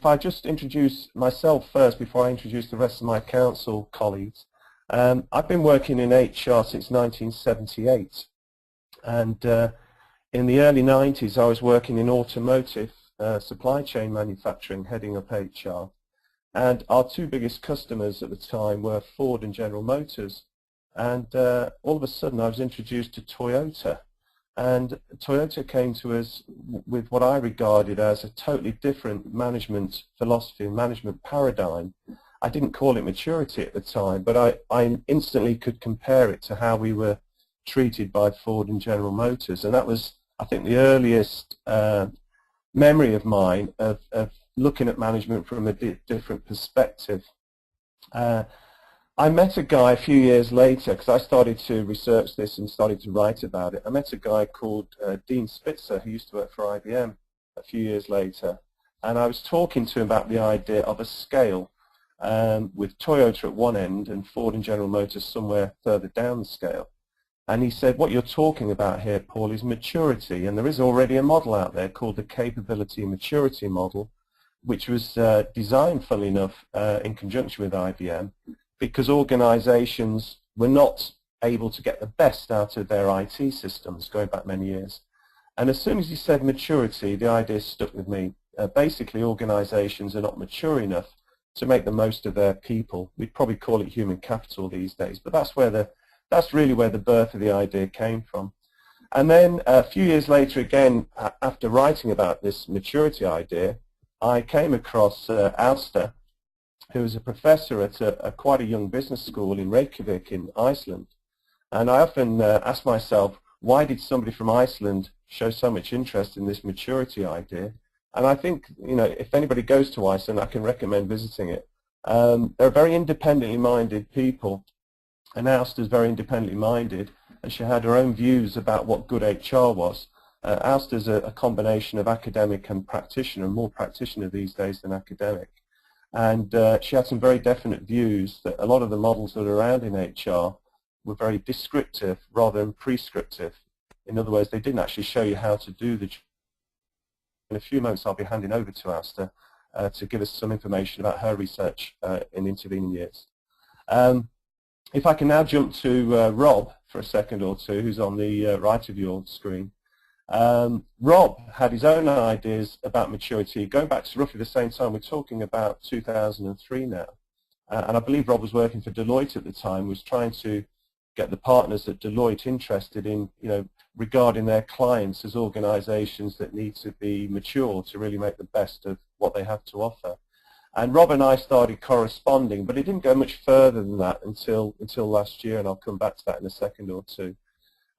I just introduce myself first before I introduce the rest of my council colleagues. I've been working in HR since 1978, and in the early 90s I was working in automotive supply chain manufacturing, heading up HR, and our two biggest customers at the time were Ford and General Motors, and all of a sudden I was introduced to Toyota. And Toyota came to us with what I regarded as a totally different management philosophy and management paradigm. I didn't call it maturity at the time, but I instantly could compare it to how we were treated by Ford and General Motors. And that was, I think, the earliest memory of mine of looking at management from a different perspective. I met a guy a few years later, because I started to research this and started to write about it. I met a guy called Dean Spitzer, who used to work for IBM a few years later, and I was talking to him about the idea of a scale with Toyota at one end and Ford and General Motors somewhere further down the scale. And he said, what you're talking about here, Paul, is maturity, and there is already a model out there called the Capability Maturity Model, which was designed, funnily enough, in conjunction with IBM, because organizations were not able to get the best out of their IT systems going back many years. And as soon as he said maturity, the idea stuck with me. Basically, organizations are not mature enough to make the most of their people. We'd probably call it human capital these days, but that's really where the birth of the idea came from. And then a few years later, again, after writing about this maturity idea, I came across Auster, who was a professor at quite a young business school in Reykjavik in Iceland. And I often ask myself, why did somebody from Iceland show so much interest in this maturity idea? And I think, you know, if anybody goes to Iceland, I can recommend visiting it. They're very independently minded people, and Auster's very independently minded, and she had her own views about what good HR was. Auster's a combination of academic and practitioner, more practitioner these days than academic. And she had some very definite views that a lot of the models that are around in HR were very descriptive rather than prescriptive. In other words, they didn't actually show you how to do the job. In a few moments I'll be handing over to Auster to give us some information about her research in intervening years. If I can now jump to Rob for a second or two, who's on the right of your screen. Rob had his own ideas about maturity going back to roughly the same time. We're talking about 2003 now, and I believe Rob was working for Deloitte at the time, was trying to get the partners at Deloitte interested in, you know, regarding their clients as organizations that need to be mature to really make the best of what they have to offer. And Rob and I started corresponding, but it didn't go much further than that until last year, and I'll come back to that in a second or two.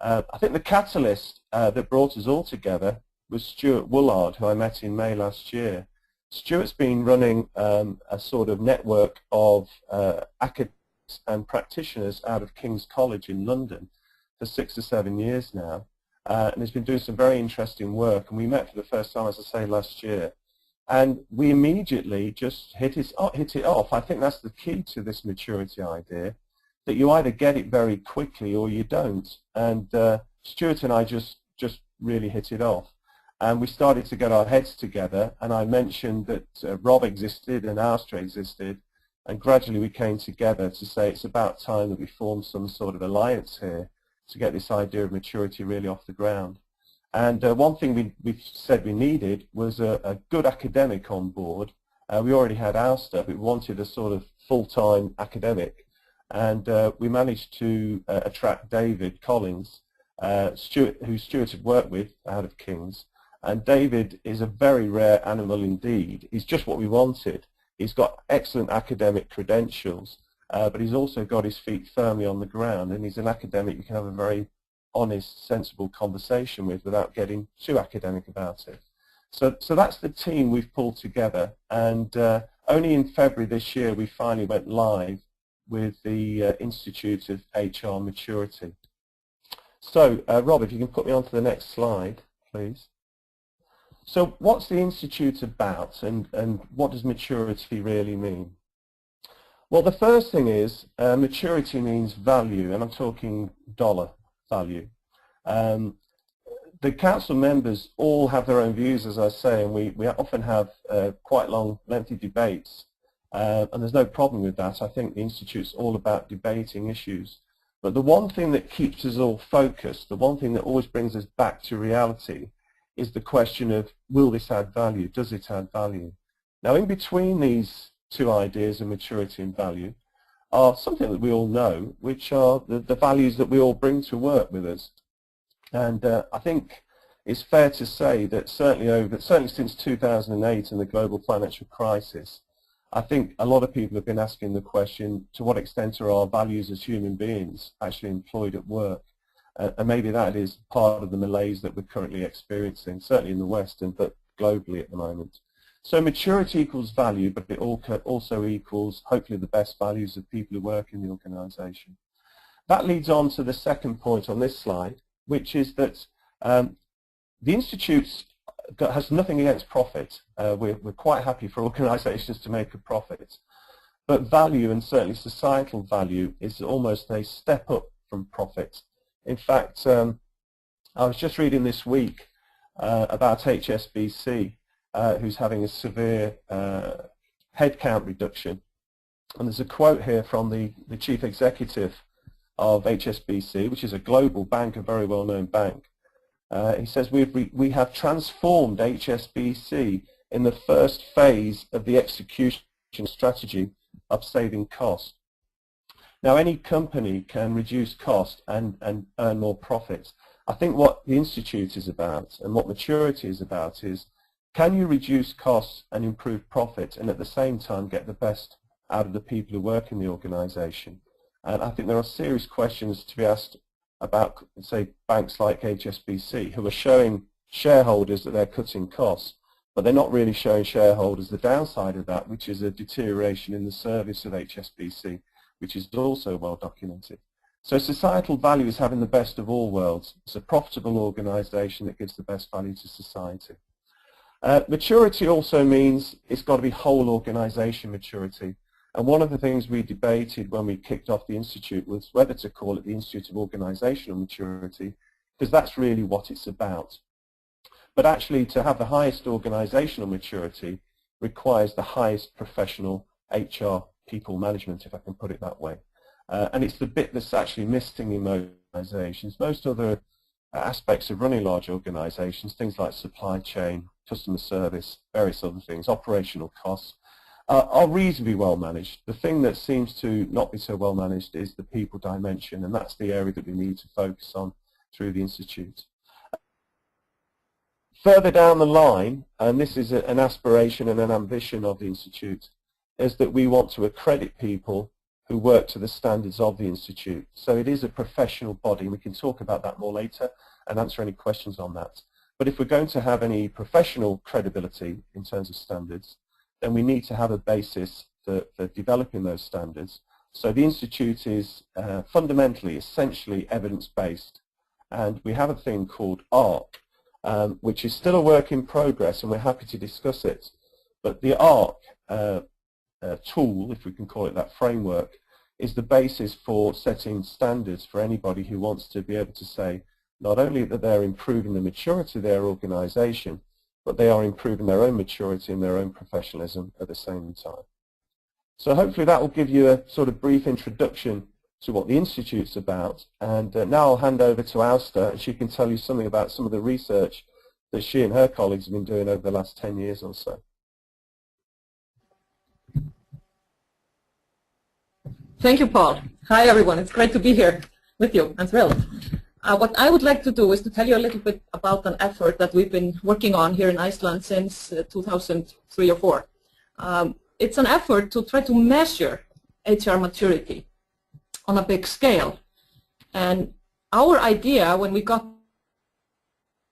I think the catalyst that brought us all together was Stuart Woolard, who I met in May last year. Stuart's been running a sort of network of academics and practitioners out of King's College in London for 6 or 7 years now, and he's been doing some very interesting work. And we met for the first time, as I say, last year, and we immediately just hit it off. I think that's the key to this maturity idea, that you either get it very quickly or you don't. And Stuart and I just really hit it off. And we started to get our heads together, and I mentioned that Rob existed and Auster existed, and gradually we came together to say it's about time that we formed some sort of alliance here to get this idea of maturity really off the ground. And one thing we said we needed was a good academic on board. We already had Auster, but we wanted a sort of full-time academic. And we managed to attract David Collins, who Stuart had worked with out of King's. And David is a very rare animal indeed. He's just what we wanted. He's got excellent academic credentials, but he's also got his feet firmly on the ground, and he's an academic you can have a very honest, sensible conversation with without getting too academic about it. So that's the team we've pulled together, and only in February this year we finally went live with the Institute of HR Maturity. So, Rob, if you can put me on to the next slide, please. So what's the Institute about, and what does maturity really mean? Well, the first thing is maturity means value, and I'm talking dollar value. the council members all have their own views, as I say, and we often have quite long, lengthy debates, and there's no problem with that. I think the Institute's all about debating issues. But the one thing that keeps us all focused, the one thing that always brings us back to reality, is the question of, will this add value? Does it add value? Now, in between these two ideas of maturity and value are something that we all know, which are the values that we all bring to work with us. And I think it's fair to say that certainly since 2008 and the global financial crisis, I think a lot of people have been asking the question, to what extent are our values as human beings actually employed at work? And maybe that is part of the malaise that we're currently experiencing, certainly in the West, but globally at the moment. So maturity equals value, but it also equals, hopefully, the best values of people who work in the organisation. That leads on to the second point on this slide, which is that the Institute has nothing against profit. We're quite happy for organisations to make a profit. But value, and certainly societal value, is almost a step up from profit. In fact, I was just reading this week about HSBC, who's having a severe headcount reduction. And there's a quote here from the chief executive of HSBC, which is a global bank, a very well-known bank. He says, we have transformed HSBC in the first phase of the execution strategy of saving costs. Now, any company can reduce cost and earn more profits. I think what the Institute is about and what maturity is about is, can you reduce costs and improve profit and at the same time get the best out of the people who work in the organisation? And I think there are serious questions to be asked about, say, banks like HSBC, who are showing shareholders that they're cutting costs, but they're not really showing shareholders the downside of that, which is a deterioration in the service of HSBC, which is also well documented. So societal value is having the best of all worlds. It's a profitable organisation that gives the best value to society. Maturity also means it's got to be whole organisation maturity. And one of the things we debated when we kicked off the Institute was whether to call it the Institute of Organisational Maturity, because that's really what it's about. But actually, to have the highest organisational maturity requires the highest professional HR people management, if I can put it that way. And it's the bit that's actually missing in most organisations. Most other aspects of running large organisations, things like supply chain, customer service, various other things, operational costs, are reasonably well managed. The thing that seems to not be so well managed is the people dimension, and that's the area that we need to focus on through the Institute. Further down the line, and this is an aspiration and an ambition of the Institute, is that we want to accredit people who work to the standards of the Institute. So it is a professional body. We can talk about that more later and answer any questions on that. But if we're going to have any professional credibility in terms of standards, then we need to have a basis for developing those standards. So the Institute is fundamentally, essentially evidence-based. And we have a thing called ARC, which is still a work in progress, and we're happy to discuss it. But the ARC tool, if we can call it that, framework, is the basis for setting standards for anybody who wants to be able to say not only that they're improving the maturity of their organisation, but they are improving their own maturity and their own professionalism at the same time. So hopefully that will give you a sort of brief introduction to what the Institute's about. And now I'll hand over to Auster, and she can tell you something about some of the research that she and her colleagues have been doing over the last 10 years or so. Thank you, Paul. Hi, everyone. It's great to be here with you. I'm thrilled. What I would like to do is to tell you a little bit about an effort that we've been working on here in Iceland since 2003 or 4. It's an effort to try to measure HR maturity on a big scale. And our idea when we got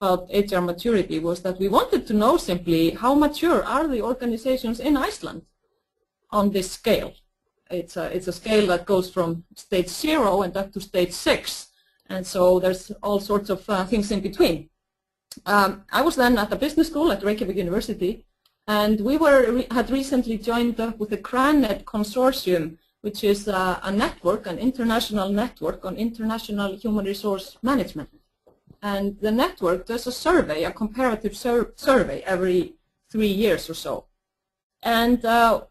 about HR maturity was that we wanted to know simply how mature are the organizations in Iceland on this scale. It's a scale that goes from stage 0 and up to stage 6. And so there's all sorts of things in between. I was then at a business school at Reykjavik University, and we had recently joined up with the CRANET Consortium, which is a network, an international network on international human resource management. and the network does a survey, a comparative survey every 3 years or so. And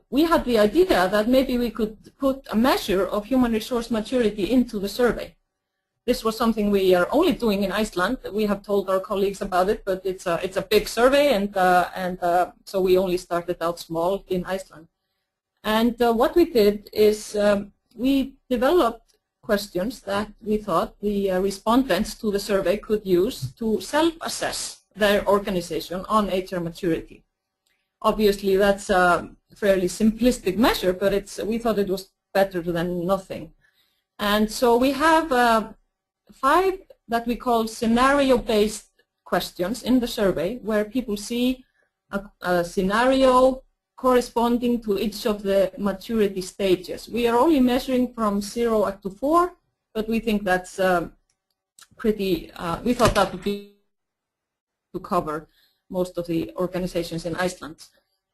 we had the idea that maybe we could put a measure of human resource maturity into the survey. This was something we are only doing in Iceland. We have told our colleagues about it, but it's a big survey, and so we only started out small in Iceland. And what we did is we developed questions that we thought the respondents to the survey could use to self-assess their organization on HR maturity. Obviously, that's a fairly simplistic measure, but we thought it was better than nothing. And so we have 5 that we call scenario-based questions in the survey, where people see a scenario corresponding to each of the maturity stages. We are only measuring from 0 up to 4, but we think that's pretty, we thought that would be to cover most of the organizations in Iceland.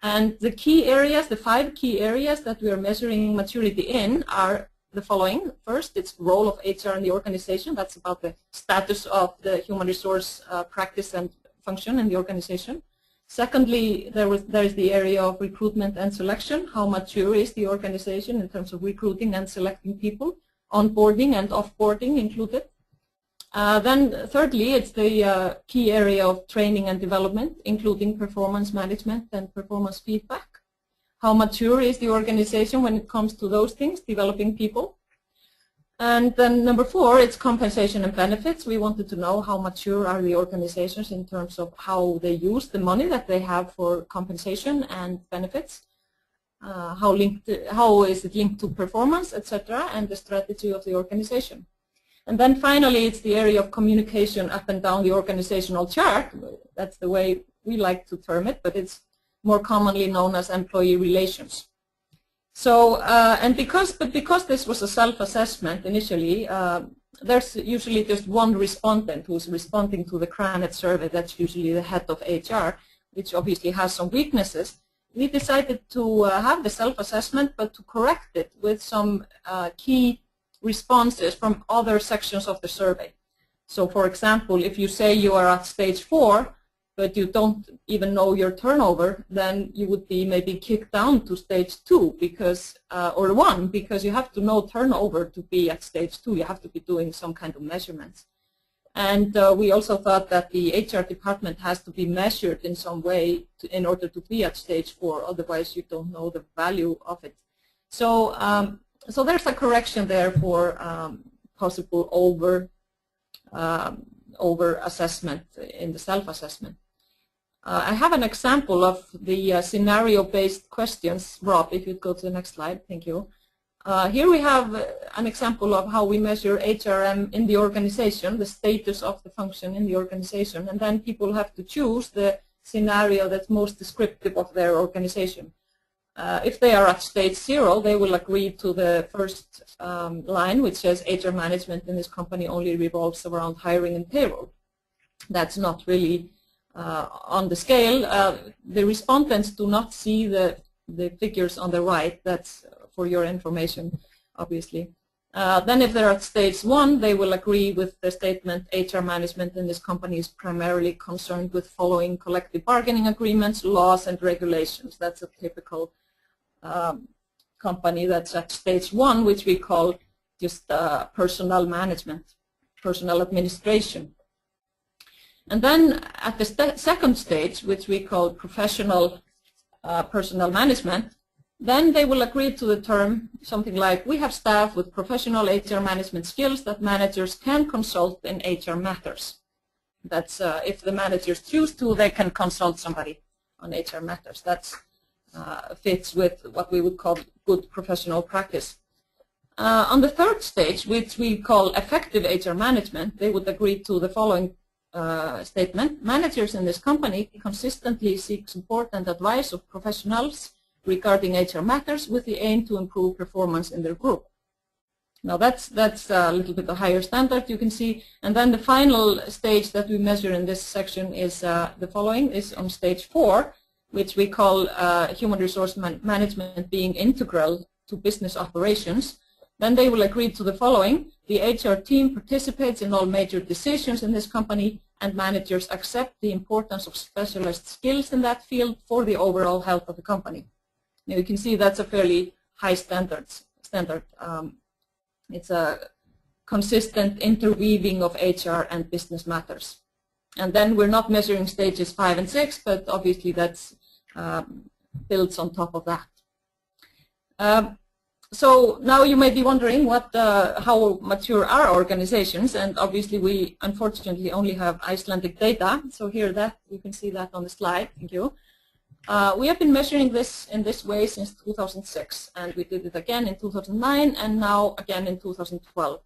And the key areas, the 5 key areas that we are measuring maturity in are the following. First, it's role of HR in the organization. That's about the status of the human resource practice and function in the organization. Secondly, there is the area of recruitment and selection. How mature is the organization in terms of recruiting and selecting people, onboarding and offboarding included. Then thirdly, it's the key area of training and development, including performance management and performance feedback. How mature is the organization when it comes to those things, developing people? And then number 4, it's compensation and benefits. We wanted to know how mature are the organizations in terms of how they use the money that they have for compensation and benefits. How is it linked to performance, etc., and the strategy of the organization. And then finally, it's the area of communication up and down the organizational chart. That's the way we like to term it, but it's more commonly known as employee relations. So, because this was a self-assessment initially, there's usually just one respondent who's responding to the CRANET survey. That's usually the head of HR, which obviously has some weaknesses. We decided to have the self-assessment, but to correct it with some key responses from other sections of the survey. So, for example, if you say you are at stage 4, but you don't even know your turnover, then you would be maybe kicked down to stage 2 because, or 1, because you have to know turnover to be at stage 2. You have to be doing some kind of measurements. And we also thought that the HR department has to be measured in some way in order to be at stage 4. Otherwise, you don't know the value of it. So, so there's a correction there for possible over assessment in the self-assessment. I have an example of the scenario-based questions. Rob, if you'd go to the next slide, thank you. Here we have an example of how we measure HRM in the organization, the status of the function in the organization, and then people have to choose the scenario that's most descriptive of their organization. If they are at stage 0, they will agree to the first line, which says HR management in this company only revolves around hiring and payroll. That's not really on the scale. The respondents do not see the figures on the right. That's for your information, obviously. Then if they're at stage 1, they will agree with the statement HR management in this company is primarily concerned with following collective bargaining agreements, laws, and regulations. That's a typical company that's at stage 1, which we call just personnel management, personnel administration. And then at the second stage, which we call professional personnel management, then they will agree to the term something like, we have staff with professional HR management skills that managers can consult in HR matters. That's if the managers choose to, they can consult somebody on HR matters. That fits with what we would call good professional practice. On the third stage, which we call effective HR management, they would agree to the following statement. Managers in this company consistently seek support and advice of professionals regarding HR matters with the aim to improve performance in their group. Now that's a little bit of higher standard, you can see. And then the final stage that we measure in this section is the following, is on stage 4, which we call human resource management being integral to business operations. then they will agree to the following. The HR team participates in all major decisions in this company, and managers accept the importance of specialist skills in that field for the overall health of the company. Now you can see that's a fairly high standard. It's a consistent interweaving of HR and business matters. And then we're not measuring stages 5 and 6, but obviously that's builds on top of that. So now you may be wondering how mature are organizations, and obviously we unfortunately only have Icelandic data. So here you can see that on the slide. Thank you. We have been measuring this in this way since 2006, and we did it again in 2009 and now again in 2012.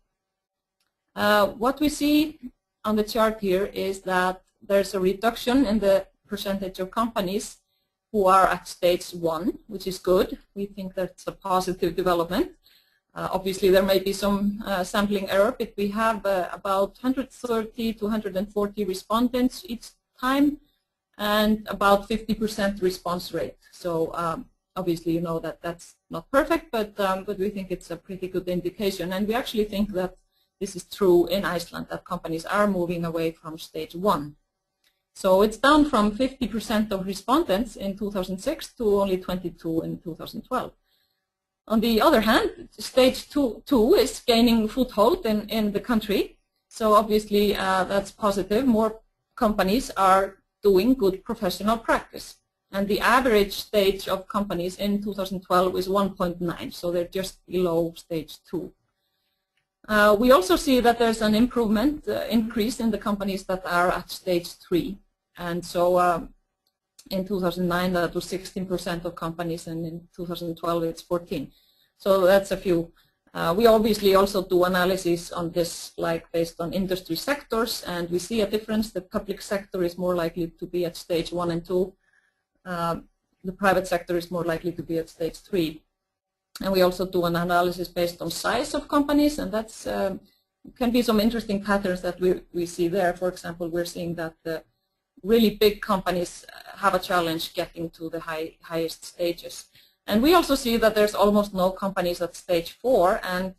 What we see on the chart here is that there's a reduction in the percentage of companies who are at stage 1, which is good. We think that's a positive development. Obviously, there may be some sampling error, but we have about 130 to 140 respondents each time and about 50% response rate. So obviously, you know that that's not perfect, but we think it's a pretty good indication. And we actually think that this is true in Iceland, that companies are moving away from stage 1. So it's down from 50% of respondents in 2006 to only 22 in 2012. On the other hand, stage 2 is gaining foothold in the country. So obviously that's positive. More companies are doing good professional practice. And the average stage of companies in 2012 is 1.9, so they're just below stage 2. We also see that there's an increase in the companies that are at stage 3. And so in 2009 that was 16% of companies, and in 2012 it's 14. So that's a few. We obviously also do analysis on this, like based on industry sectors, and we see a difference. The public sector is more likely to be at stage 1 and 2. The private sector is more likely to be at stage 3. And we also do an analysis based on size of companies, and that's can be some interesting patterns that we see there. For example, we're seeing that the really big companies have a challenge getting to the highest stages. And we also see that there's almost no companies at stage 4, and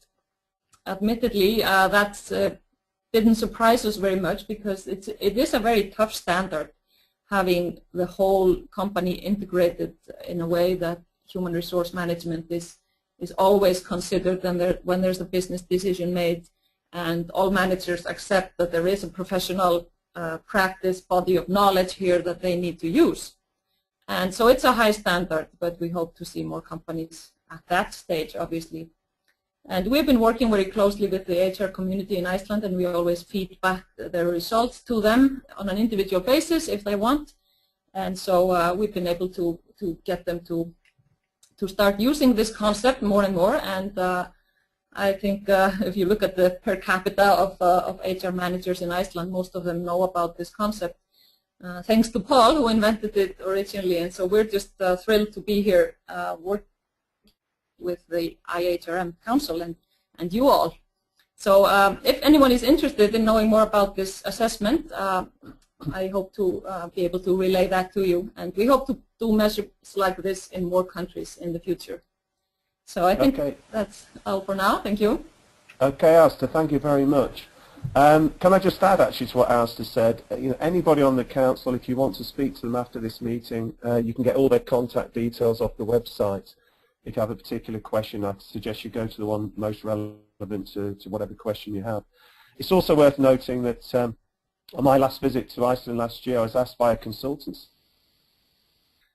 admittedly that didn't surprise us very much, because it is a very tough standard, having the whole company integrated in a way that human resource management is always considered when there's a business decision made, and all managers accept that there is a professional practice body of knowledge here that they need to use. And so it's a high standard, but we hope to see more companies at that stage, obviously. And we've been working very closely with the HR community in Iceland, and we always feed back the results to them on an individual basis if they want. And so we've been able to get them to start using this concept more and more. And I think if you look at the per capita of HR managers in Iceland, most of them know about this concept, thanks to Paul, who invented it originally. And so we're just thrilled to be here working with the IHRM Council and you all. So if anyone is interested in knowing more about this assessment, I hope to be able to relay that to you. And we hope to do measures like this in more countries in the future. So I think that's all for now. Thank you. Okay, Asta, thank you very much. Can I just add actually to what Asta said? Anybody on the council, if you want to speak to them after this meeting, you can get all their contact details off the website. If you have a particular question, I'd suggest you go to the one most relevant to whatever question you have. It's also worth noting that on my last visit to Iceland last year, I was asked by a consultant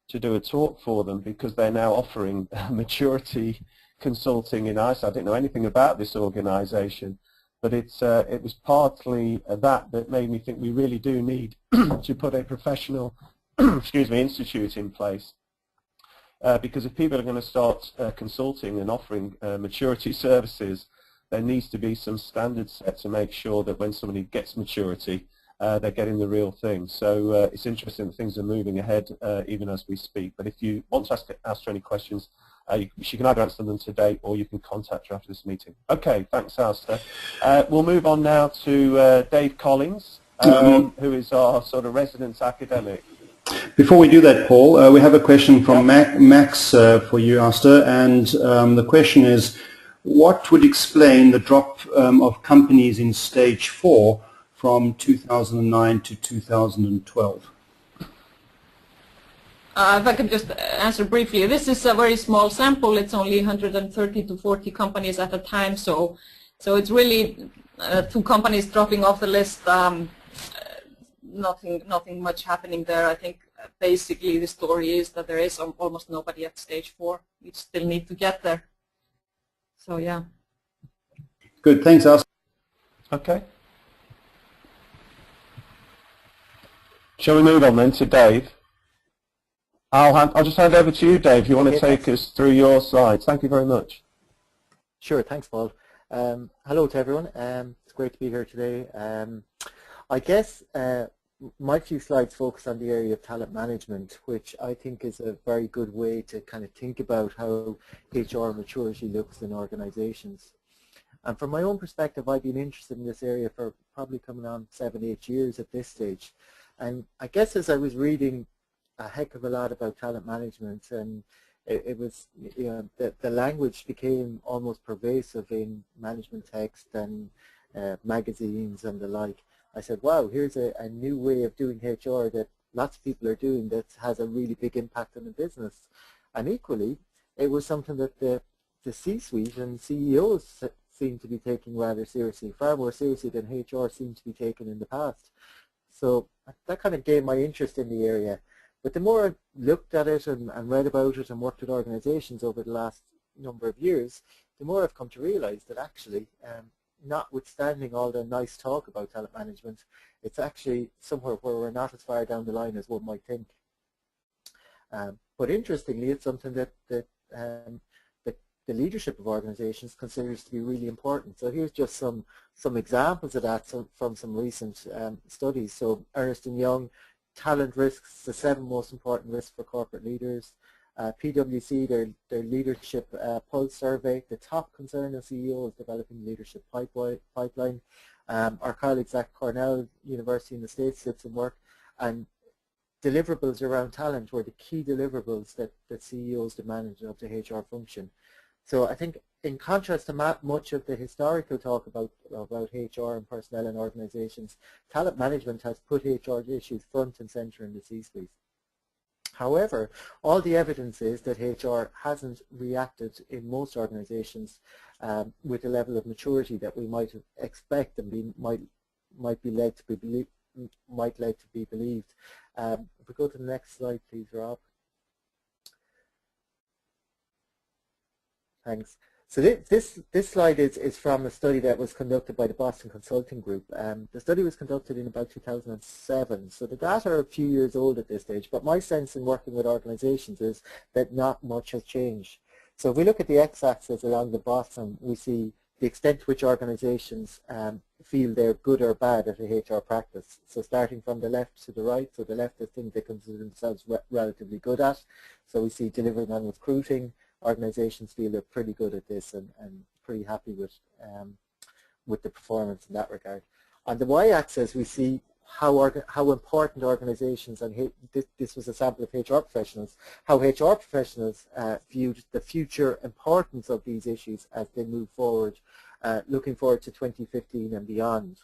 to do a talk for them, because they're now offering maturity consulting in Iceland. I didn't know anything about this organization, but it was partly that made me think we really do need to put a professional institute in place. Because if people are going to start consulting and offering maturity services, there needs to be some standards set to make sure that when somebody gets maturity, they're getting the real thing. So it's interesting that things are moving ahead even as we speak. But if you want to ask her any questions, she can either answer them today or you can contact her after this meeting. Okay, thanks, Asta. We'll move on now to Dave Collins, who is our sort of resident academic. Before we do that, Paul, we have a question from Max for you, Asta, and the question is, what would explain the drop of companies in stage 4 from 2009 to 2012? If I could just answer briefly, this is a very small sample. It's only 130 to 40 companies at a time, so it's really 2 companies dropping off the list. Nothing much happening there. I think basically the story is that there is almost nobody at stage 4. We still need to get there. So yeah. Good, thanks, Asa. Okay. Shall we move on then to Dave? I'll just hand over to you, Dave, if you want to take us through your slides. Thank you very much. Sure, thanks, Paul. Hello to everyone. It's great to be here today. I guess my few slides focus on the area of talent management, which I think is a very good way to kind of think about how HR maturity looks in organizations. And from my own perspective, I've been interested in this area for probably coming on 7-8 years at this stage. And I guess as I was reading a heck of a lot about talent management, and it was, you know, the language became almost pervasive in management text and magazines and the like. I said, wow, here's a new way of doing HR that lots of people are doing that has a really big impact on the business. And equally, it was something that the C-suite and CEOs seem to be taking rather seriously, far more seriously than HR seemed to be taken in the past. So that kind of gained my interest in the area. But the more I looked at it and read about it and worked with organizations over the last number of years, the more I've come to realize that actually, notwithstanding all the nice talk about talent management, it's actually somewhere where we're not as far down the line as one might think. But interestingly, it's something that the leadership of organizations considers to be really important. So here's just some examples of that from some recent studies. So Ernst & Young, talent risks, the 7 most important risks for corporate leaders. PwC, their leadership pulse survey, the top concern of CEOs developing leadership pipeline. Our colleagues at Cornell University in the States did some work, and deliverables around talent were the key deliverables that CEOs demanded of the HR function. So I think in contrast to much of the historical talk about HR and personnel in organizations, talent management has put HR issues front and center in the C-suite. However, all the evidence is that HR hasn't reacted in most organizations with the level of maturity that we might expect and might be led to be believed. If we go to the next slide, please, Rob. Thanks. So this slide is from a study that was conducted by the Boston Consulting Group. The study was conducted in about 2007, so the data are a few years old at this stage, but my sense in working with organizations is that not much has changed. So if we look at the x-axis along the bottom, we see the extent to which organizations feel they're good or bad at a HR practice. So starting from the left to the right, so the left is things they consider themselves relatively good at. So we see delivering on recruiting. Organizations feel they're pretty good at this and pretty happy with the performance in that regard. On the y-axis, we see how important organizations, and this was a sample of HR professionals, how HR professionals viewed the future importance of these issues as they move forward, looking forward to 2015 and beyond.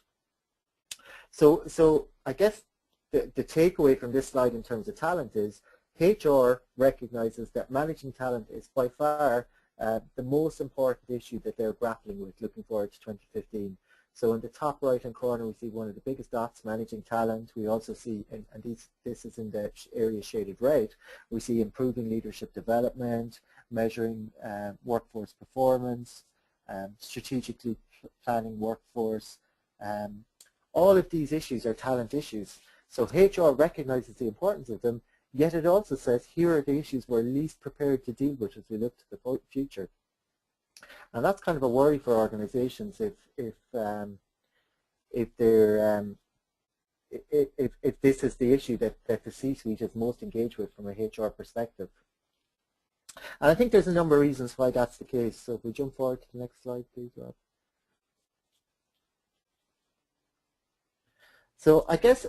So I guess the takeaway from this slide in terms of talent is HR recognizes that managing talent is by far the most important issue that they're grappling with looking forward to 2015. So in the top right-hand corner, we see one of the biggest dots, managing talent. We also see, and this is in the area shaded red, we see improving leadership development, measuring workforce performance, strategically planning workforce. All of these issues are talent issues. So HR recognizes the importance of them, yet it also says here are the issues we're least prepared to deal with as we look to the future. And that's kind of a worry for organizations if this is the issue that the C-suite is most engaged with from a HR perspective. And I think there's a number of reasons why that's the case. So if we jump forward to the next slide, please, Rob. So I guess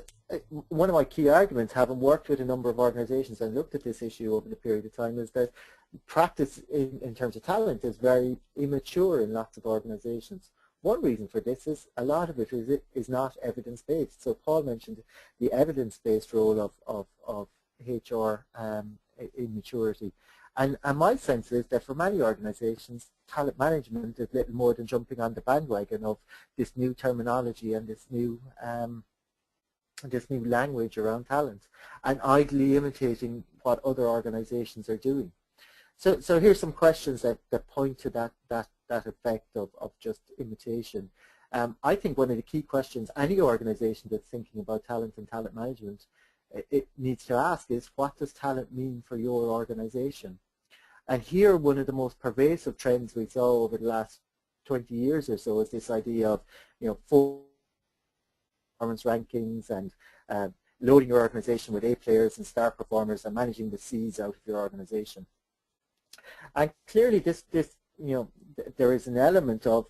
one of my key arguments, having worked with a number of organizations and looked at this issue over the period of time, is that practice in terms of talent is very immature in lots of organizations. One reason for this is a lot of it is not evidence-based. So Paul mentioned the evidence-based role of HR in maturity. And my sense is that for many organizations, talent management is little more than jumping on the bandwagon of this new terminology and this new language around talent, and idly imitating what other organizations are doing. So here's some questions that point to that effect of just imitation. I think one of the key questions any organization that's thinking about talent and talent management it needs to ask is, what does talent mean for your organization? And here, one of the most pervasive trends we saw over the last 20 years or so is this idea of, performance rankings and loading your organization with A players and star performers and managing the C's out of your organization. And clearly, there is an element of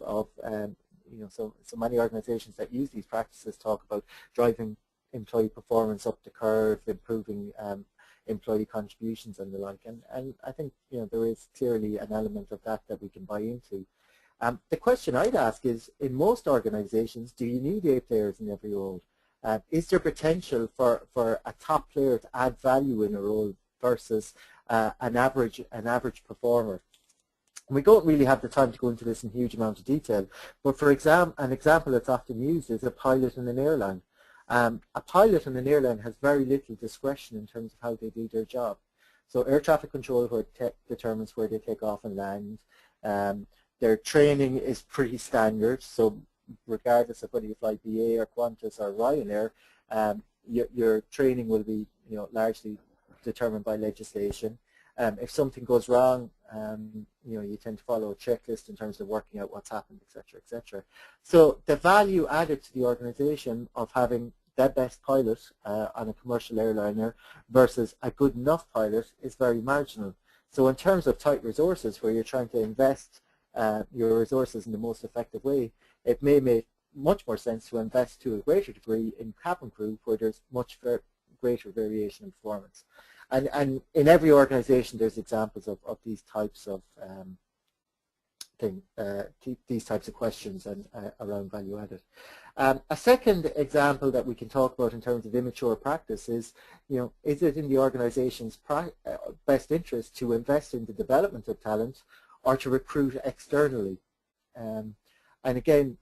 so many organizations that use these practices talk about driving employee performance up the curve, improving employee contributions and the like, and I think there is clearly an element of that we can buy into. The question I'd ask is, in most organizations, do you need A players in every role? Is there potential for a top player to add value in a role versus an average performer? And we don't really have the time to go into this in huge amount of detail, but for an example that's often used is a pilot in an airline. A pilot in an airline has very little discretion in terms of how they do their job. So air traffic control determines where they take off and land. Their training is pretty standard, so regardless of whether you fly BA or Qantas or Ryanair, your training will be largely determined by legislation. If something goes wrong, you tend to follow a checklist in terms of working out what's happened, etc., etc. So the value added to the organization of having the best pilot on a commercial airliner versus a good enough pilot is very marginal. So in terms of tight resources, where you're trying to invest your resources in the most effective way, it may make much more sense to invest to a greater degree in cabin crew, where there's much greater variation in performance. And in every organization, there's examples of these types of these types of questions and around value added. A second example that we can talk about in terms of immature practice is, is it in the organization's best interest to invest in the development of talent or to recruit externally? And again,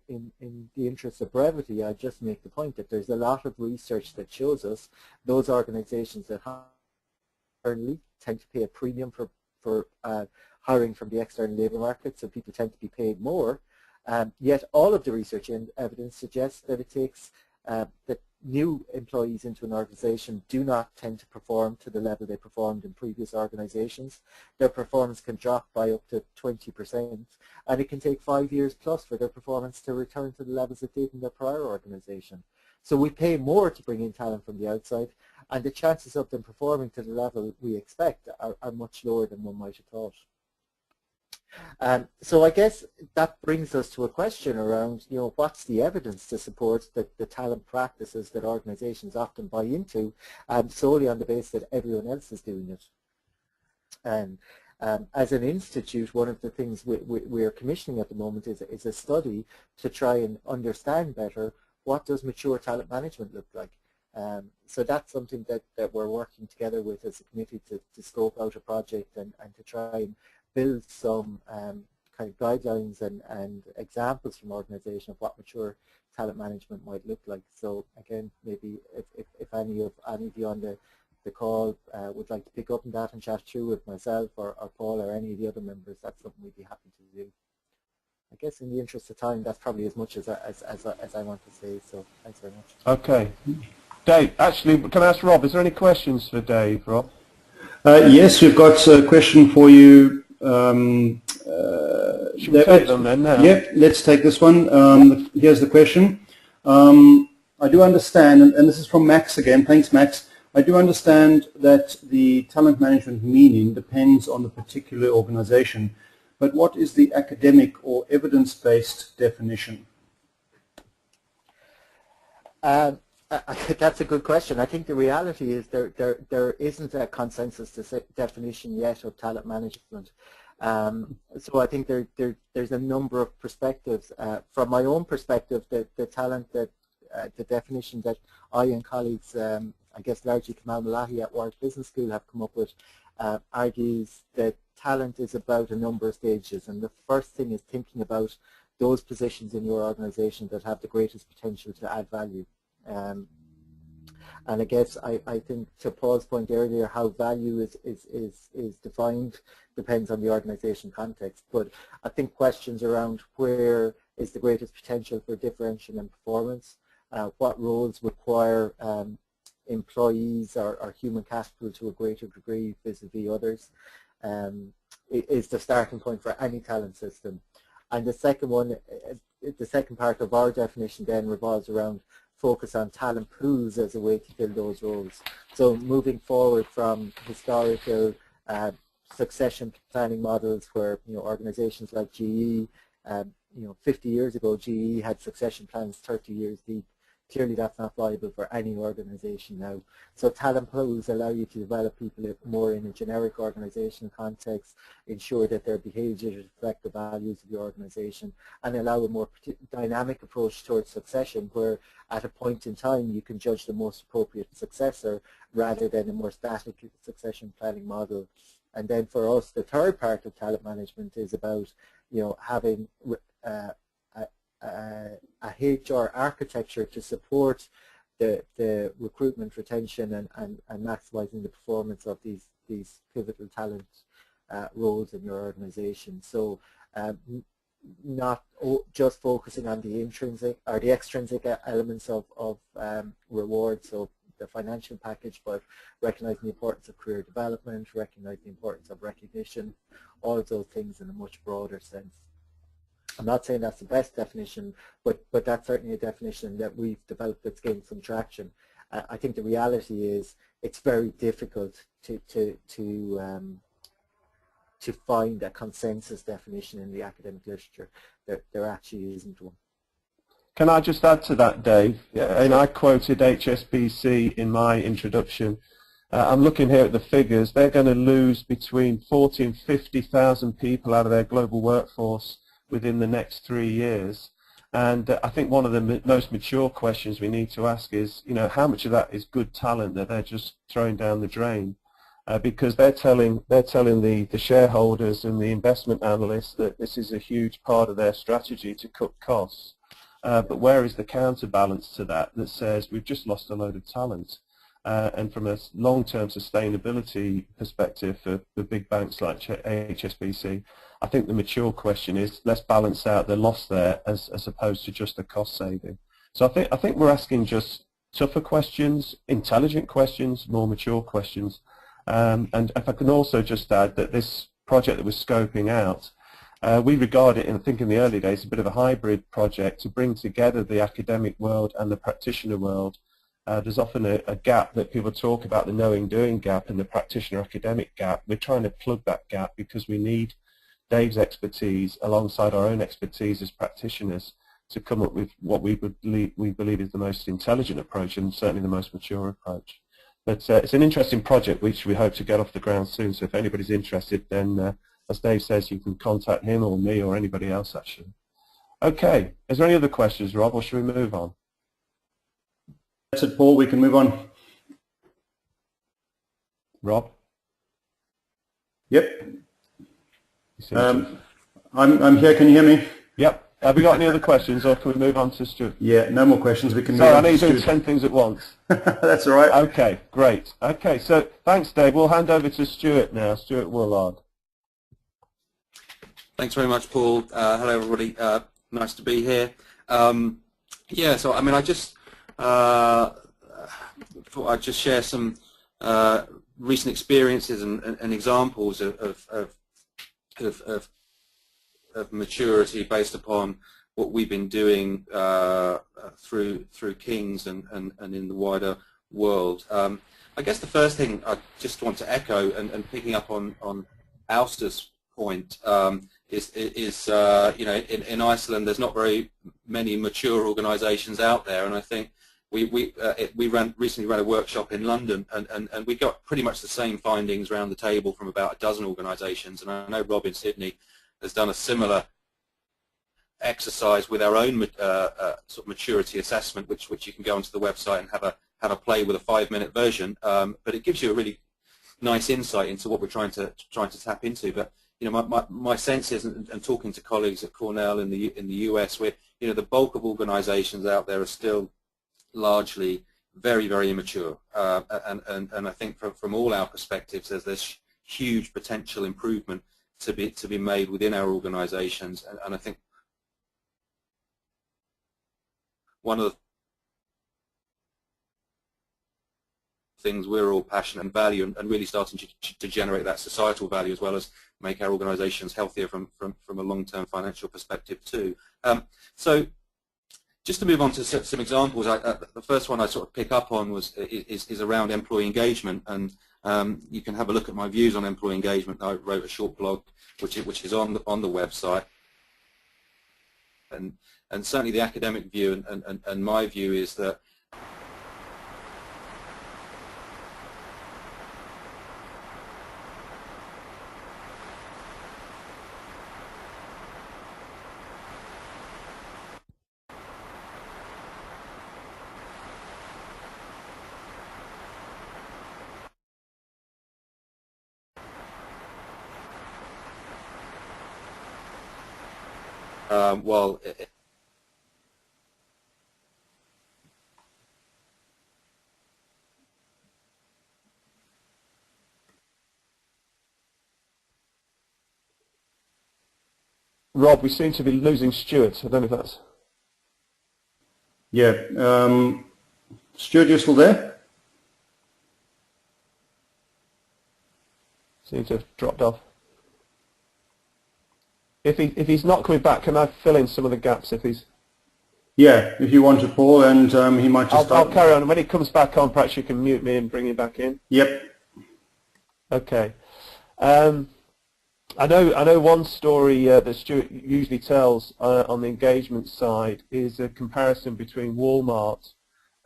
in the interest of brevity, I just make the point that there's a lot of research that shows us those organizations that currently tend to pay a premium for hiring from the external labor market, so people tend to be paid more. Yet all of the research and evidence suggests that it takes that new employees into an organization do not tend to perform to the level they performed in previous organizations. Their performance can drop by up to 20%, and it can take 5 years plus for their performance to return to the levels it did in their prior organization. So we pay more to bring in talent from the outside, and the chances of them performing to the level we expect are much lower than one might have thought. So I guess that brings us to a question around, what's the evidence to support the talent practices that organizations often buy into solely on the basis that everyone else is doing it. And as an institute, one of the things we are commissioning at the moment is a study to try and understand better what does mature talent management look like. So that's something that we're working together with as a committee to scope out a project and to try and build some kind of guidelines and examples from organization of what mature talent management might look like. So again, maybe if any of you on the call would like to pick up on that and chat through with myself or Paul or any of the other members, that's something we'd be happy to do. I guess in the interest of time, that's probably as much as I want to say, so thanks very much. Okay. Dave, actually, can I ask Rob, is there any questions for Dave, Rob? Yes, we've got a question for you. Should we take them then now? Yeah, let's take this one. Here's the question. I do understand, and this is from Max again. Thanks, Max. I do understand that the talent management meaning depends on the particular organization, but what is the academic or evidence-based definition? That's a good question. I think the reality is there isn't a consensus definition yet of talent management. So I think there's a number of perspectives. From my own perspective, the talent that the definition that I and colleagues, I guess largely Kamal Malahi at Warwick Business School have come up with, argues that talent is about a number of stages, and the first thing is thinking about those positions in your organization that have the greatest potential to add value. And I guess I think to Paul's point earlier, how value is defined depends on the organization context. But I think questions around where is the greatest potential for differentiation and performance, what roles require employees or human capital to a greater degree vis-a-vis others, is the starting point for any talent system. And the second one, the second part of our definition then revolves around focus on talent pools as a way to fill those roles. So moving forward from historical succession planning models where organizations like GE, 50 years ago GE had succession plans 30 years deep. Clearly that's not viable for any organization now. So talent pools allow you to develop people more in a generic organizational context, ensure that their behaviors reflect the values of the organization, and allow a more dynamic approach towards succession where at a point in time you can judge the most appropriate successor rather than a more static succession planning model. And then for us, the third part of talent management is about having a HR architecture to support the recruitment, retention, and maximizing the performance of these pivotal talent roles in your organization. So not just focusing on the intrinsic or the extrinsic elements of reward, so the financial package, but recognizing the importance of career development, recognizing the importance of recognition, all of those things in a much broader sense. I'm not saying that's the best definition, but that's certainly a definition that we've developed that's gained some traction. I think the reality is it's very difficult to find a consensus definition in the academic literature. There actually isn't one. Can I just add to that, Dave? And I quoted HSBC in my introduction. I'm looking here at the figures. They're going to lose between 40 and 50,000 people out of their global workforce within the next 3 years. And I think one of the most mature questions we need to ask is, how much of that is good talent that they're just throwing down the drain? Because they're telling the shareholders and the investment analysts that this is a huge part of their strategy to cut costs. But where is the counterbalance to that says we've just lost a load of talent? And from a long-term sustainability perspective for big banks like HSBC, I think the mature question is let's balance out the loss there as opposed to just a cost saving. So I think we're asking just tougher questions, intelligent questions, more mature questions. And if I can also just add that this project that we're scoping out, we regard it, I think in the early days, a bit of a hybrid project to bring together the academic world and the practitioner world. There's often a gap that people talk about, the knowing-doing gap and the practitioner-academic gap. We're trying to plug that gap because we need Dave's expertise alongside our own expertise as practitioners to come up with what we believe is the most intelligent approach and certainly the most mature approach. But it's an interesting project which we hope to get off the ground soon. So if anybody's interested, then as Dave says, you can contact him or me or anybody else actually. Okay, is there any other questions, Rob, or should we move on? That's it, Paul. We can move on. Rob? Yep. I'm here. Can you hear me? Yep. Have we got any other questions, or can we move on to Stuart? Yeah, no more questions. We can move Sorry, on. I know you're doing 10 things at once. That's all right. Okay, great. Okay, so thanks, Dave. We'll hand over to Stuart now. Stuart Woolard. Thanks very much, Paul. Hello, everybody. Nice to be here. Yeah, so I mean, I just thought I'd just share some recent experiences and examples of maturity based upon what we've been doing through King's and in the wider world. I guess the first thing I just want to echo and picking up on Alistair's point is you know, in Iceland there's not very many mature organisations out there, and I think recently ran a workshop in London, and we got pretty much the same findings around the table from about a dozen organisations, and I know Rob in Sydney has done a similar exercise with our own sort of maturity assessment, which you can go onto the website and have a play with a 5-minute version, but it gives you a really nice insight into what we're trying to tap into. But you know, my sense is, and talking to colleagues at Cornell in the US, where you know the bulk of organisations out there are still largely very, very immature, and I think from all our perspectives, there's huge potential improvement to be made within our organisations, and I think one of the things we're all passionate and value, and really starting to generate that societal value as well as make our organisations healthier from a long-term financial perspective too. So just to move on to some examples, the first one I sort of pick up on is around employee engagement, and you can have a look at my views on employee engagement. I wrote a short blog which is on the website, and certainly the academic view and my view is that well, Rob, we seem to be losing Stuart. I don't know if that's... Yeah. Stuart, you still there? Seems to have dropped off. If he's not coming back, can I fill in some of the gaps if he's... Yeah, if you want to, Paul, and he might just... I'll carry on. When he comes back on, perhaps you can mute me and bring him back in. Yep. Okay. I know one story that Stuart usually tells on the engagement side is a comparison between Walmart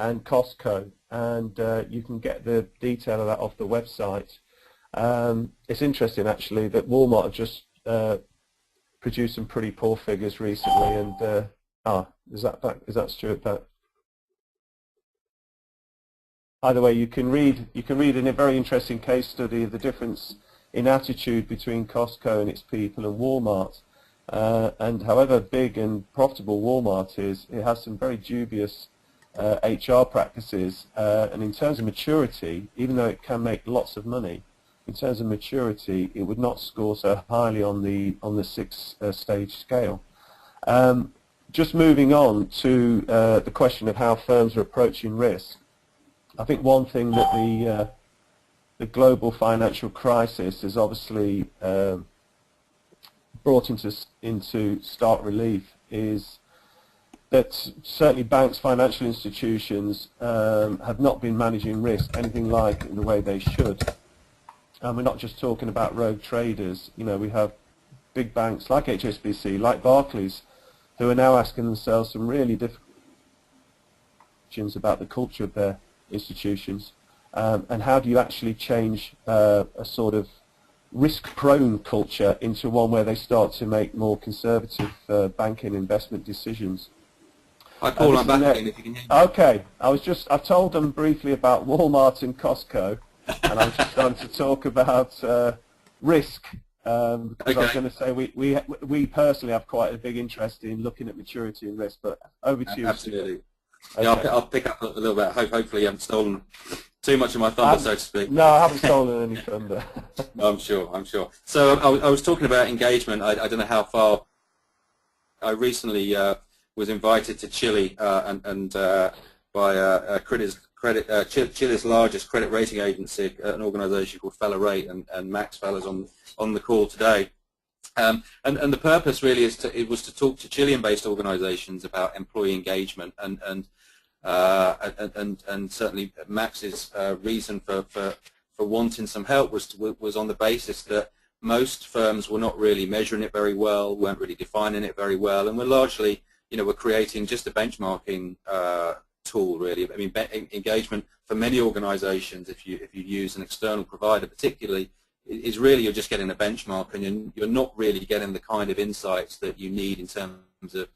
and Costco, and you can get the detail of that off the website. It's interesting actually that Walmart have just produced some pretty poor figures recently, and is that Stuart back? Either way, you can read in a very interesting case study of the difference in attitude between Costco and its people and Walmart, and however big and profitable Walmart is, it has some very dubious HR practices, and in terms of maturity, even though it can make lots of money, in terms of maturity, it would not score so highly on the 6-stage scale. Just moving on to the question of how firms are approaching risk, I think one thing that the global financial crisis has obviously brought into stark relief is that certainly banks, financial institutions have not been managing risk anything like the way they should. And we're not just talking about rogue traders. You know, we have big banks like HSBC, like Barclays, who are now asking themselves some really difficult questions about the culture of their institutions, and how do you actually change a sort of risk-prone culture into one where they start to make more conservative banking investment decisions. Hi Paul, I'm back again if you can hear me. Okay, I've told them briefly about Walmart and Costco, and I was just going to talk about risk, because I was going to say we personally have quite a big interest in looking at maturity and risk, but over to you. Absolutely. Okay. Yeah, I'll pick up a little bit. Hopefully you haven't stolen too much of my thunder, so to speak. No, I haven't stolen any thunder. I'm sure. So I was talking about engagement. I don't know how far. I recently was invited to Chile by Chile's largest credit rating agency, an organisation called Feller Rate, and Max Feller's on the call today. And the purpose really was to talk to Chilean-based organisations about employee engagement, and certainly Max's reason for wanting some help was on the basis that most firms were not really measuring it very well, weren't really defining it very well, and were largely, were creating just a benchmarking tool, really. I mean, engagement for many organisations, if you use an external provider, particularly, is really you're just getting a benchmark, and you're not really getting the kind of insights that you need in terms of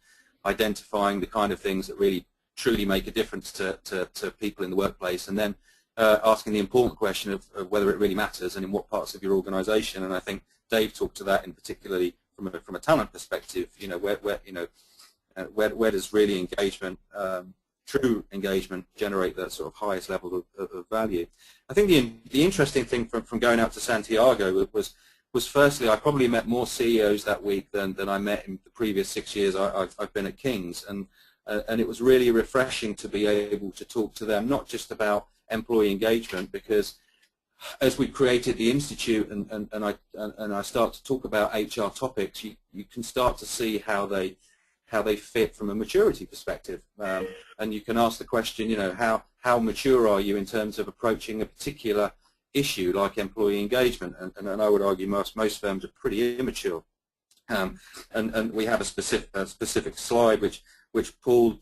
identifying the kind of things that really truly make a difference to people in the workplace, and then asking the important question of whether it really matters and in what parts of your organisation. And I think Dave talked to that in particularly from a talent perspective. You know, where does really engagement, true engagement, generate that sort of highest level of value? I think the interesting thing from going out to Santiago was firstly, I probably met more CEOs that week than I met in the previous 6 years I've been at King's, and it was really refreshing to be able to talk to them, not just about employee engagement, because as we created the institute and I start to talk about HR topics, you can start to see how they fit from a maturity perspective, and you can ask the question, you know, how mature are you in terms of approaching a particular issue like employee engagement, and I would argue most firms are pretty immature, and we have a specific slide which Paul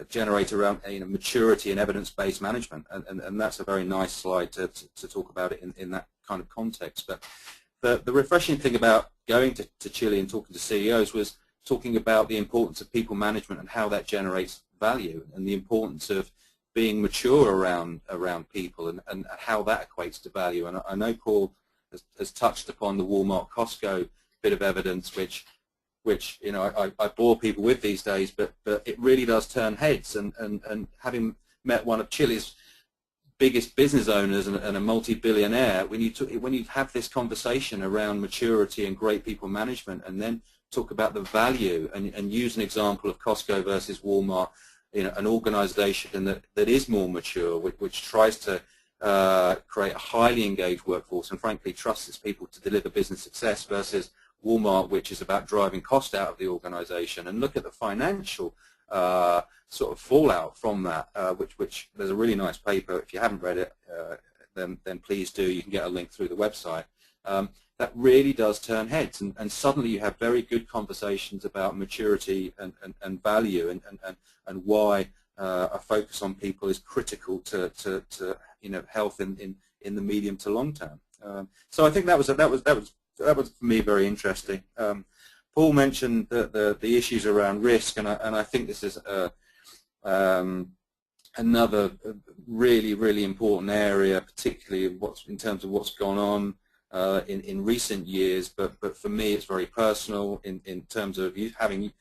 generates around maturity and evidence-based management, and that's a very nice slide to talk about it in that kind of context. But the refreshing thing about going to Chile and talking to CEOs was talking about the importance of people management and how that generates value, and the importance of being mature around people and how that equates to value. And I know Paul has touched upon the Walmart Costco bit of evidence, which you know I bore people with these days, but it really does turn heads. And having met one of Chile's biggest business owners and a multi-billionaire, when you have this conversation around maturity and great people management, and then talk about the value and use an example of Costco versus Walmart, you know, an organization that is more mature, which tries to create a highly engaged workforce and frankly trusts its people to deliver business success, versus Walmart, which is about driving cost out of the organization, and look at the financial sort of fallout from that, which there's a really nice paper. If you haven't read it, then please do. You can get a link through the website. That really does turn heads, and suddenly you have very good conversations about maturity and value, and why a focus on people is critical to you know, health in the medium to long term. So I think that was for me very interesting. Paul mentioned the issues around risk, and I think this is another really important area, particularly in terms of what's gone on in recent years. But for me, it's very personal in terms of having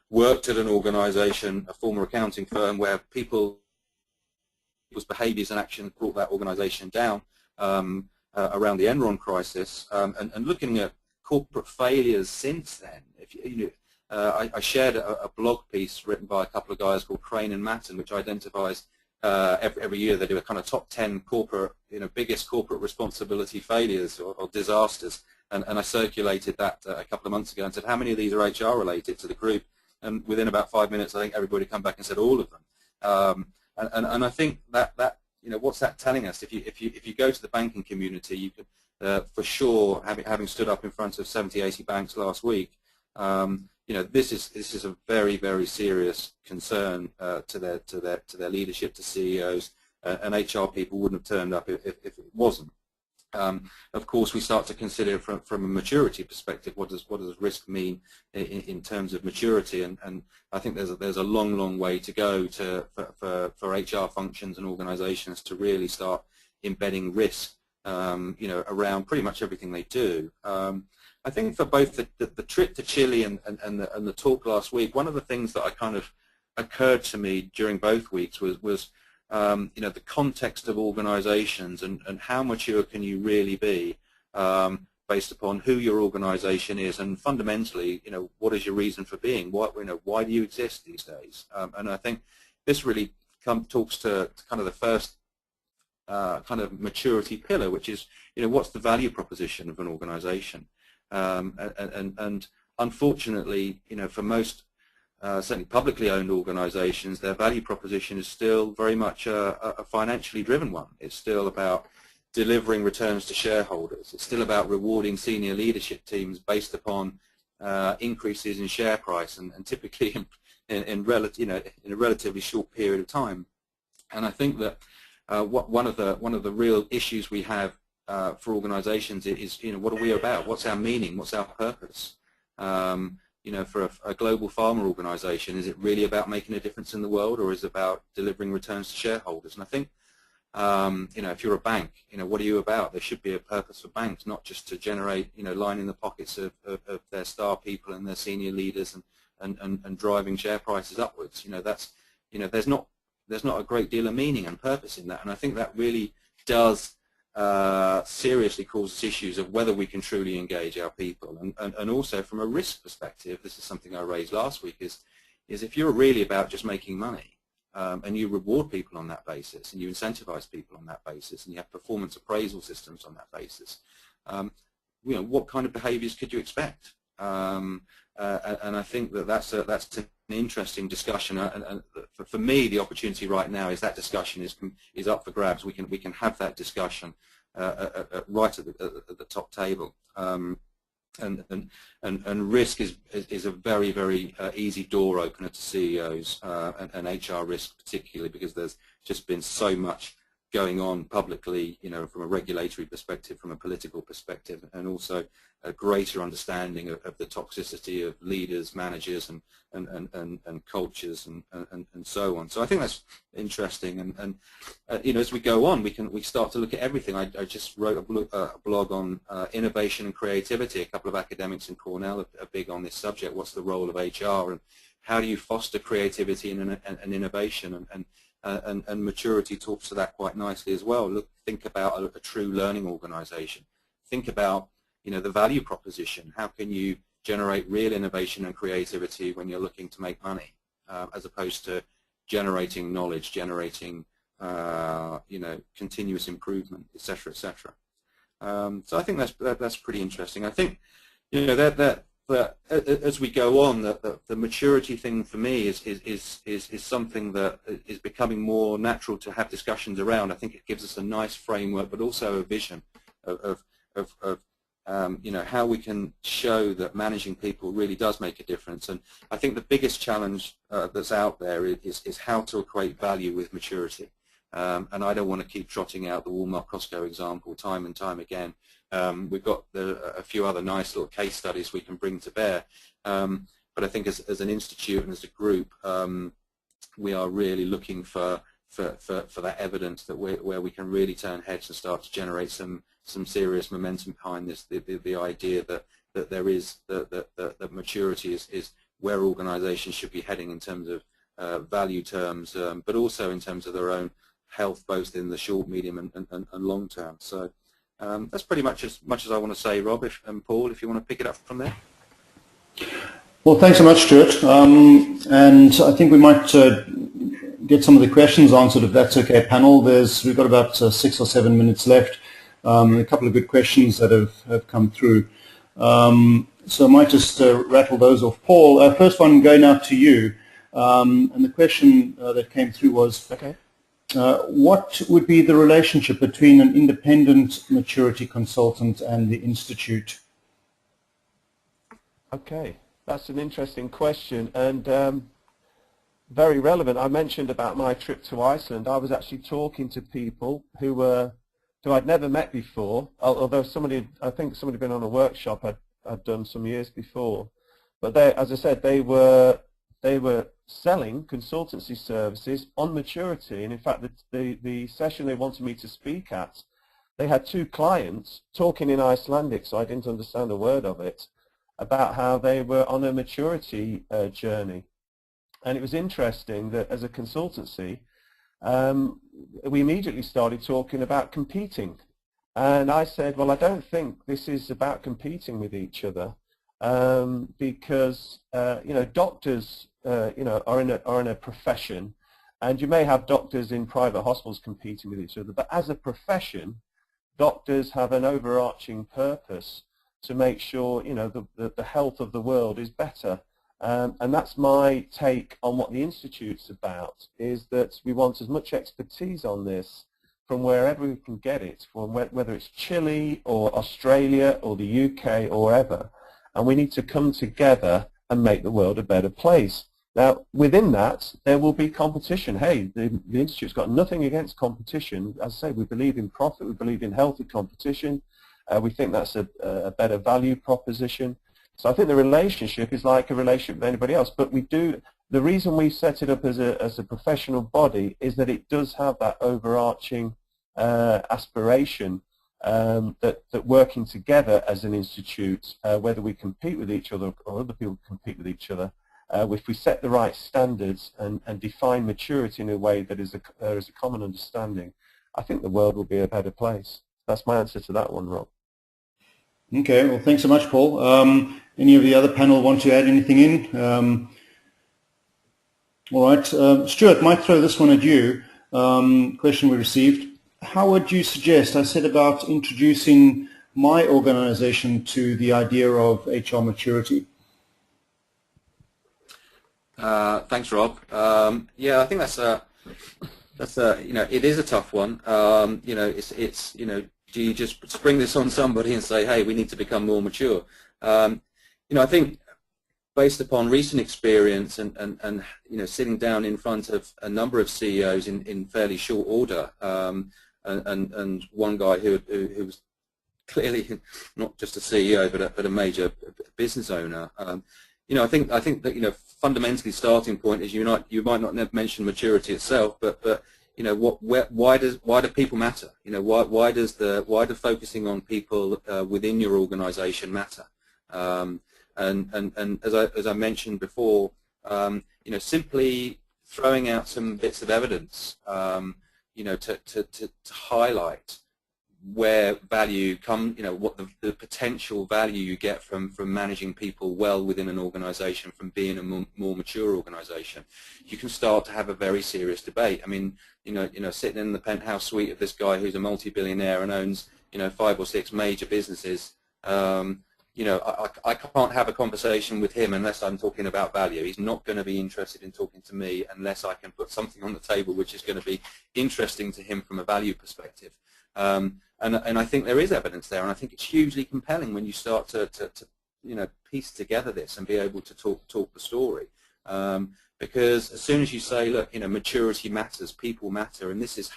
worked at an organisation, a former accounting firm, where people's behaviours and actions brought that organisation down around the Enron crisis, and looking at corporate failures since then. I shared a blog piece written by a couple of guys called Crane and Matten, which identifies every year they do a kind of top 10 corporate, biggest corporate responsibility failures or disasters, and I circulated that a couple of months ago and said, how many of these are HR related to the group? And within about 5 minutes, I think everybody come back and said all of them. And I think that what's that telling us? If you go to the banking community, you could for sure, having stood up in front of 70, 80 banks last week, this is a very serious concern to their leadership, to CEOs, and HR people wouldn't have turned up if it wasn't. Of course, we start to consider from a maturity perspective, what does risk mean in terms of maturity, and I think there's a long way to go for HR functions and organisations to really start embedding risk, around pretty much everything they do. I think for both the trip to Chile and the talk last week, one of the things that I kind of occurred to me during both weeks was the context of organisations and how mature can you really be based upon who your organisation is, and fundamentally, what is your reason for being? Why do you exist these days? And I think this really talks to kind of the first kind of maturity pillar, which is what's the value proposition of an organisation? And unfortunately, for most certainly publicly owned organisations, their value proposition is still very much a financially driven one. It's still about delivering returns to shareholders. It's still about rewarding senior leadership teams based upon increases in share price, and typically in a relatively short period of time. And I think that one of the real issues we have for organisations is, what are we about? What's our meaning? What's our purpose? For a global pharma organisation, is it really about making a difference in the world, or is it about delivering returns to shareholders? And I think, if you're a bank, what are you about? There should be a purpose for banks, not just to generate, lining the pockets of their star people and their senior leaders and driving share prices upwards. There's not a great deal of meaning and purpose in that, and I think that really does seriously causes issues of whether we can truly engage our people, and also from a risk perspective. This is something I raised last week, is if you're really about just making money, and you reward people on that basis, and you incentivize people on that basis, and you have performance appraisal systems on that basis, what kind of behaviors could you expect? And I think that's an interesting discussion, and for me the opportunity right now is that discussion is up for grabs. We can have that discussion right at the top table, and risk is a very, very easy door opener to CEOs, and HR risk particularly, because there's just been so much going on publicly, from a regulatory perspective, from a political perspective, and also a greater understanding of the toxicity of leaders, managers, and cultures, and so on. So I think that's interesting, and as we go on, we start to look at everything. I just wrote a blog on innovation and creativity. A couple of academics in Cornell are big on this subject. What's the role of HR, and how do you foster creativity and innovation, and maturity talks to that quite nicely as well. Think about a true learning organization. Think about the value proposition. How can you generate real innovation and creativity when you're looking to make money, as opposed to generating knowledge, generating continuous improvement, etc., etc. So I think that's pretty interesting. I think that as we go on, the maturity thing for me is something that is becoming more natural to have discussions around. I think it gives us a nice framework, but also a vision of how we can show that managing people really does make a difference. And I think the biggest challenge that's out there is how to equate value with maturity. And I don't want to keep trotting out the Walmart-Costco example time and time again. We've got a few other nice little case studies we can bring to bear. But I think as an institute and as a group, we are really looking for that evidence that where we can really turn heads and start to generate some serious momentum behind this. The idea that there is that maturity is where organisations should be heading in terms of value terms, but also in terms of their own health, both in the short, medium, and long term. So that's pretty much as I want to say, Rob and Paul, if you want to pick it up from there. Well, thanks so much, Stuart. And I think we might get some of the questions answered, if that's okay, panel. We've got about 6 or 7 minutes left. A couple of good questions that have come through. So I might just rattle those off. Paul, first one going out to you. And the question that came through was, okay, what would be the relationship between an independent maturity consultant and the Institute? Okay, that's an interesting question, and very relevant. I mentioned about my trip to Iceland. I was actually talking to people who I'd never met before, although I think somebody had been on a workshop I'd done some years before. But as I said, they were selling consultancy services on maturity, and in fact the session they wanted me to speak at, they had 2 clients talking in Icelandic, so I didn't understand a word of it, about how they were on a maturity journey. And it was interesting that as a consultancy, we immediately started talking about competing. And I said, well, I don't think this is about competing with each other, because doctors are in a profession, and you may have doctors in private hospitals competing with each other, but as a profession, doctors have an overarching purpose to make sure the health of the world is better. And that's my take on what the Institute's about, is that we want as much expertise on this from wherever we can get it, from whether it's Chile or Australia or the UK or wherever, and we need to come together and make the world a better place. Now, within that, there will be competition. Hey, the Institute's got nothing against competition. As I say, we believe in profit, we believe in healthy competition. We think that's a better value proposition. So I think the relationship is like a relationship with anybody else. But we do, the reason we set it up as a professional body is that it does have that overarching aspiration that working together as an institute, whether we compete with each other or other people compete with each other, if we set the right standards and define maturity in a way that is a common understanding, I think the world will be a better place. That's my answer to that one, Rob. Okay, well, thanks so much, Paul. Any of the other panel want to add anything in? All right, Stuart, might throw this one at you. Question we received. How would you suggest I set about introducing my organization to the idea of HR maturity? Thanks, Rob. Yeah, I think that's you know, it is a tough one. You know, it's you know, do you just spring this on somebody and say, hey, we need to become more mature? You know, I think based upon recent experience and you know, sitting down in front of a number of CEOs in fairly short order, and one guy who was clearly not just a CEO but a major business owner. You know, I think that, you know, fundamentally starting point is you might not mention maturity itself, but you know, why do people matter? You know, why does focusing on people within your organization matter? And as I mentioned before, you know, simply throwing out some bits of evidence, you know, to highlight where value you know, what the potential value you get from managing people well within an organization, from being a more mature organization, you can start to have a very serious debate. I mean, you know, sitting in the penthouse suite of this guy who's a multi-billionaire and owns, you know, 5 or 6 major businesses, you know, I can't have a conversation with him unless I'm talking about value. He's not going to be interested in talking to me unless I can put something on the table which is going to be interesting to him from a value perspective. And I think there is evidence there, and I think it's hugely compelling when you start to you know, piece together this and be able to talk the story. Because as soon as you say, look, you know, maturity matters, people matter, and this is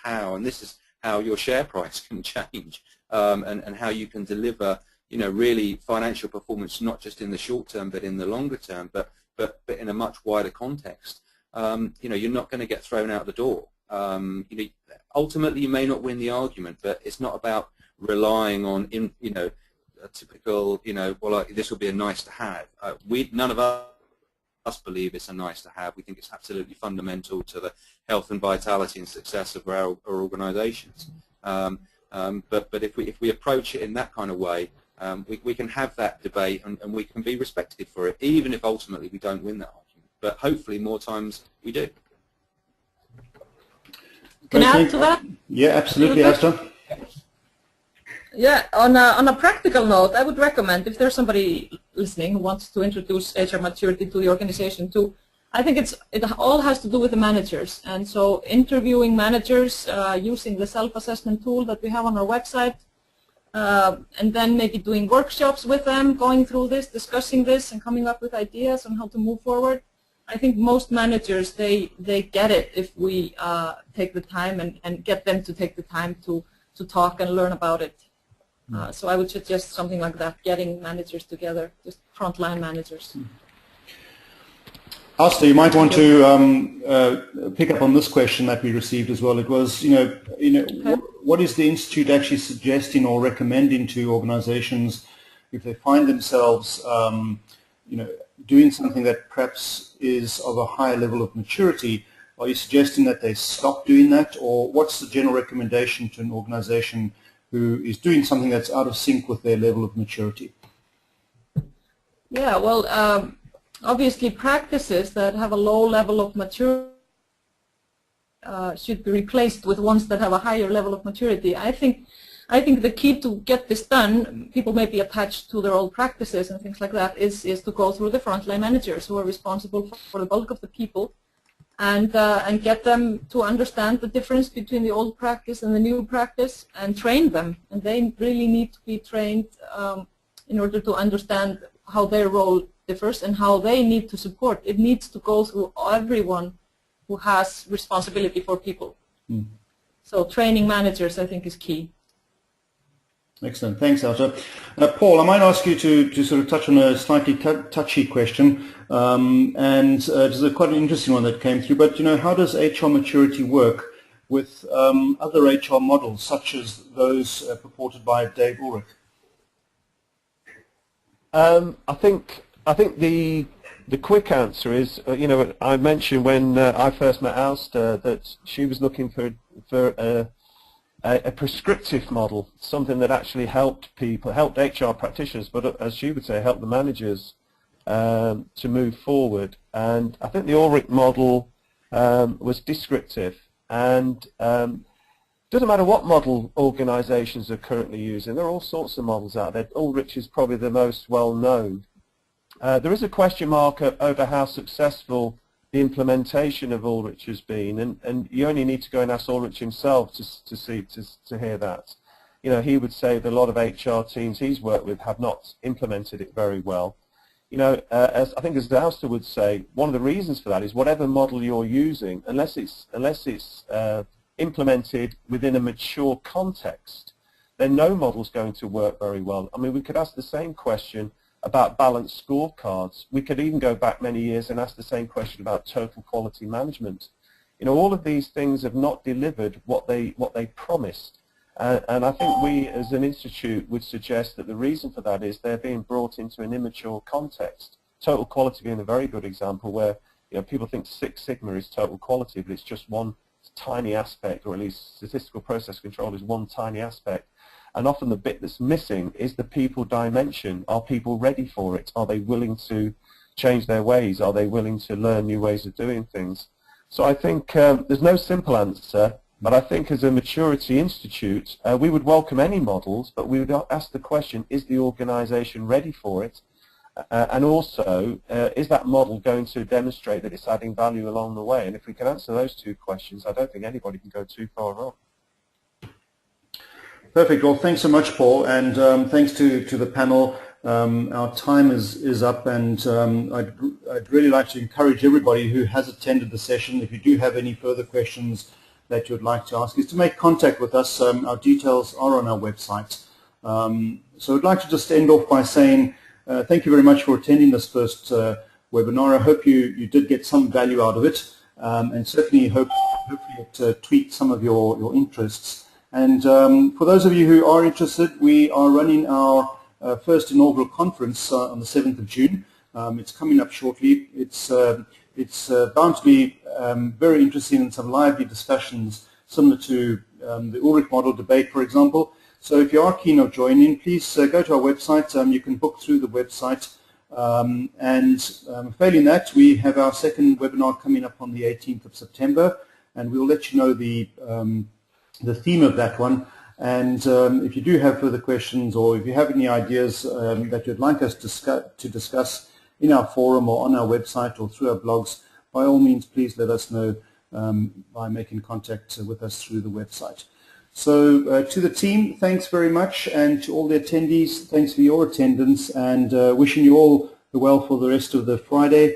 how your share price can change, and how you can deliver, you know, really financial performance, not just in the short term but in the longer term, but in a much wider context. You know, you're not going to get thrown out the door. You know, ultimately you may not win the argument, but it's not about relying on, you know, a typical, you know, well, this will be a nice to have. None of us believe it's a nice to have. We think it's absolutely fundamental to the health and vitality and success of our organizations. But if we approach it in that kind of way, we can have that debate and we can be respected for it, even if ultimately we don't win that argument. But hopefully more times we do. Can I add to that? Yeah, absolutely, Asta. Yeah, on a practical note, I would recommend, if there's somebody listening who wants to introduce HR maturity to the organization too, I think it all has to do with the managers. And so interviewing managers using the self-assessment tool that we have on our website, and then maybe doing workshops with them, going through this, discussing this, and coming up with ideas on how to move forward. I think most managers, they get it if we take the time and get them to take the time to talk and learn about it. So I would suggest something like that, getting managers together, just frontline managers. Asta, you might want to pick up on this question that we received as well. It was, okay. What is the Institute actually suggesting or recommending to organizations if they find themselves, doing something that perhaps is of a higher level of maturity? Are you suggesting that they stop doing that, or what's the general recommendation to an organization who is doing something that's out of sync with their level of maturity? Yeah, well, obviously practices that have a low level of maturity should be replaced with ones that have a higher level of maturity. I think the key to get this done, people may be attached to their old practices and things like that, is to go through the frontline managers who are responsible for the bulk of the people, and get them to understand the difference between the old practice and the new practice, and train them. And they really need to be trained in order to understand how their role differs and how they need to support. It needs to go through everyone who has responsibility for people. So training managers, I think, is key. Excellent. Thanks, Elsa. Paul, I might ask you to sort of touch on a slightly touchy question, and it's quite an interesting one that came through, but, you know, how does HR maturity work with other HR models, such as those purported by Dave Ulrich? I think the quick answer is, you know, I mentioned when I first met Auster that she was looking for a prescriptive model, something that actually helped people, helped HR practitioners, but as she would say, helped the managers to move forward. And I think the Ulrich model was descriptive, and doesn't matter what model organizations are currently using. There are all sorts of models out there. Ulrich is probably the most well known. There is a question mark over how successful the implementation of Ulrich has been, and you only need to go and ask Ulrich himself to hear that. You know, he would say that a lot of HR teams he's worked with have not implemented it very well. You know, as I think as Auster would say, one of the reasons for that is whatever model you're using, unless it's implemented within a mature context, then no model's going to work very well. I mean, we could ask the same question about balanced scorecards. We could even go back many years and ask the same question about total quality management. You know, all of these things have not delivered what they promised. And I think we as an institute would suggest that the reason for that is they're being brought into an immature context. Total quality being a very good example where, you know, people think Six Sigma is total quality, but it's just one tiny aspect, or at least statistical process control is one tiny aspect. And often the bit that's missing is the people dimension. Are people ready for it? Are they willing to change their ways? Are they willing to learn new ways of doing things? So I think there's no simple answer, but I think as a maturity institute, we would welcome any models, but we would ask the question, is the organization ready for it? And also, is that model going to demonstrate that it's adding value along the way? And if we can answer those two questions, I don't think anybody can go too far wrong. Perfect. Well, thanks so much, Paul, and thanks to the panel. Our time is up, and I'd really like to encourage everybody who has attended the session, if you do have any further questions that you'd like to ask, is to make contact with us. Our details are on our website. So I'd like to just end off by saying thank you very much for attending this first webinar. I hope you did get some value out of it, and certainly hopefully it tweaked some of your interests. And for those of you who are interested, we are running our first inaugural conference on the 7th of June. It's coming up shortly. It's bound to be very interesting and some lively discussions similar to the Ulrich model debate, for example. So if you are keen on joining, please go to our website. You can book through the website. Failing that, we have our second webinar coming up on the 18th of September, and we'll let you know the theme of that one. And if you do have further questions, or if you have any ideas that you'd like us to discuss in our forum or on our website or through our blogs, by all means, please let us know by making contact with us through the website. So to the team, thanks very much, and to all the attendees, thanks for your attendance, and wishing you all the well for the rest of the Friday.